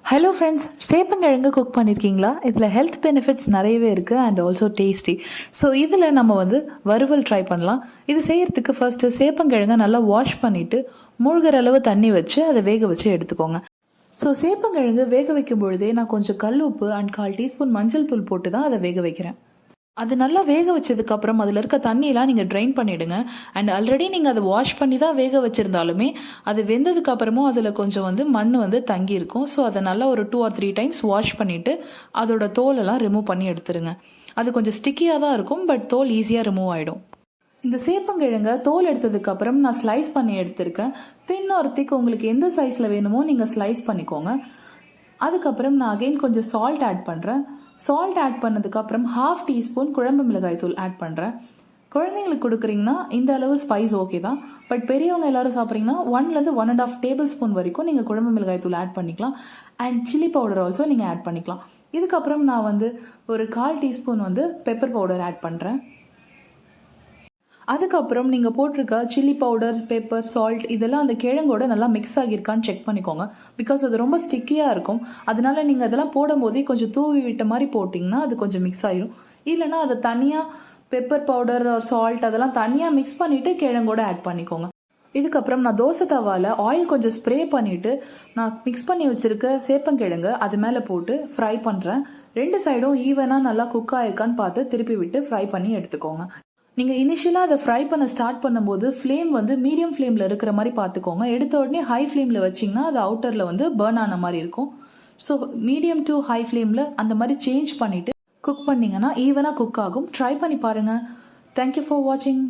Hello friends, சேப்பங்கிழங்கு cook பண்ணியிருக்கீங்களா? இதில் ஹெல்த் பெனிஃபிட்ஸ் நிறையவே இருக்குது அண்ட் ஆல்சோ டேஸ்டி. ஸோ இதில் நம்ம வறுவல் ட்ரை பண்ணலாம். இது செய்கிறதுக்கு ஃபர்ஸ்ட்டு சேப்பங்கிழங்கை நல்லா வாஷ் பண்ணிவிட்டு மூழ்கிற அளவு தண்ணி வச்சு அதை வேக வச்சு எடுத்துக்கோங்க. ஸோ சேப்பங்கிழங்கு வேக வைக்கும் பொழுதே நான் கொஞ்சம் கல் உப்பு அண்ட் 1/4 டீஸ்பூன் மஞ்சள் தூள் போட்டு தான் அதை வேக வைக்கிறேன். அது நல்லா வேக வச்சதுக்கப்புறம் அதில் இருக்க தண்ணியெல்லாம் நீங்கள் ட்ரைன் பண்ணிவிடுங்க. அண்ட் ஆல்ரெடி நீங்கள் அதை வாஷ் பண்ணி தான் வேக வச்சுருந்தாலுமே அது வெந்ததுக்கப்புறமும் அதில் கொஞ்சம் மண் தங்கி இருக்கும். ஸோ அதை நல்லா ஒரு 2 or 3 டைம்ஸ் வாஷ் பண்ணிவிட்டு அதோட தோலெல்லாம் ரிமூவ் பண்ணி எடுத்துருங்க. அது கொஞ்சம் ஸ்டிக்கியாக தான் இருக்கும், பட் தோல் ஈஸியாக ரிமூவ் ஆகிடும். இந்த சேப்பங்கிழங்கை தோல் எடுத்ததுக்கப்புறம் நான் ஸ்லைஸ் பண்ணி எடுத்திருக்கேன். தின் ஆர் திக் உங்களுக்கு எந்த சைஸில் வேணுமோ நீங்கள் ஸ்லைஸ் பண்ணிக்கோங்க. அதுக்கப்புறம் நான் அகெயின் கொஞ்சம் சால்ட் ஆட் பண்ணுறேன். சால்ட் ஆட் பண்ணதுக்கப்புறம் 1/2 டீஸ்பூன் குழம்பு மிளகாய் தூள் ஆட் பண்ணுறேன். குழந்தைங்களுக்கு கொடுக்குறீங்கன்னா இந்த அளவு ஸ்பைஸ் ஓகே தான். பட் பெரியவங்க எல்லாரும் சாப்பிட்றீங்கன்னா 1 to 1.5 டேபிள் ஸ்பூன் வரைக்கும் நீங்கள் குழம்பு மிளகாய் தூள் ஆட் பண்ணிக்கலாம். அண்ட் சில்லி பவுடர் ஆல்சோ நீங்கள் ஆட் பண்ணிக்கலாம். இதுக்கப்புறம் நான் ஒரு 1/4 டீஸ்பூன் பெப்பர் பவுடர் ஆட் பண்ணுறேன். அதுக்கப்புறம் நீங்கள் போட்டிருக்க சில்லி பவுடர், பெப்பர், சால்ட் இதெல்லாம் அந்த கிழங்கோட நல்லா மிக்ஸ் ஆகியிருக்கான்னு செக் பண்ணிக்கோங்க. பிகாஸ் அது ரொம்ப ஸ்டிக்கியாக இருக்கும். அதனால நீங்கள் அதெல்லாம் போடும்போதே கொஞ்சம் தூவி விட்ட மாதிரி போட்டிங்கன்னா அது கொஞ்சம் மிக்ஸ் ஆகிடும். இல்லைனா அதை தனியாக பெப்பர் பவுடர் ஆர் சால்ட் அதெல்லாம் தனியாக மிக்ஸ் பண்ணிவிட்டு கிழங்கோட ஆட் பண்ணிக்கோங்க. இதுக்கப்புறம் நான் தோசை தவாவில் ஆயில் கொஞ்சம் ஸ்ப்ரே பண்ணிவிட்டு நான் மிக்ஸ் பண்ணி வச்சுருக்க சேப்பங்கிழங்கு அது மேலே போட்டு ஃப்ரை பண்ணுறேன். 2 சைடும் ஈவனாக நல்லா குக் ஆகிருக்கான்னு பார்த்து திருப்பி விட்டு ஃப்ரை பண்ணி எடுத்துக்கோங்க. நீங்கள் இனிஷியலாக அதை ஃப்ரை பண்ண ஸ்டார்ட் பண்ணும்போது ஃப்ளேம் மீடியம் ஃப்ளேமில் இருக்கிற மாதிரி பார்த்துக்கோங்க. எடுத்த உடனே ஹை ஃப்ளேமில் வச்சிங்கன்னா அது அவுட்டரில் பர்ன் ஆன மாதிரி இருக்கும். ஸோ மீடியம் டு ஹை ஃப்ளேமில் அந்த மாதிரி சேஞ்ச் பண்ணிவிட்டு குக் பண்ணிங்கன்னா ஈவனாக குக் ஆகும். ட்ரை பண்ணி பாருங்கள். தேங்க்யூ ஃபார் வாட்சிங்.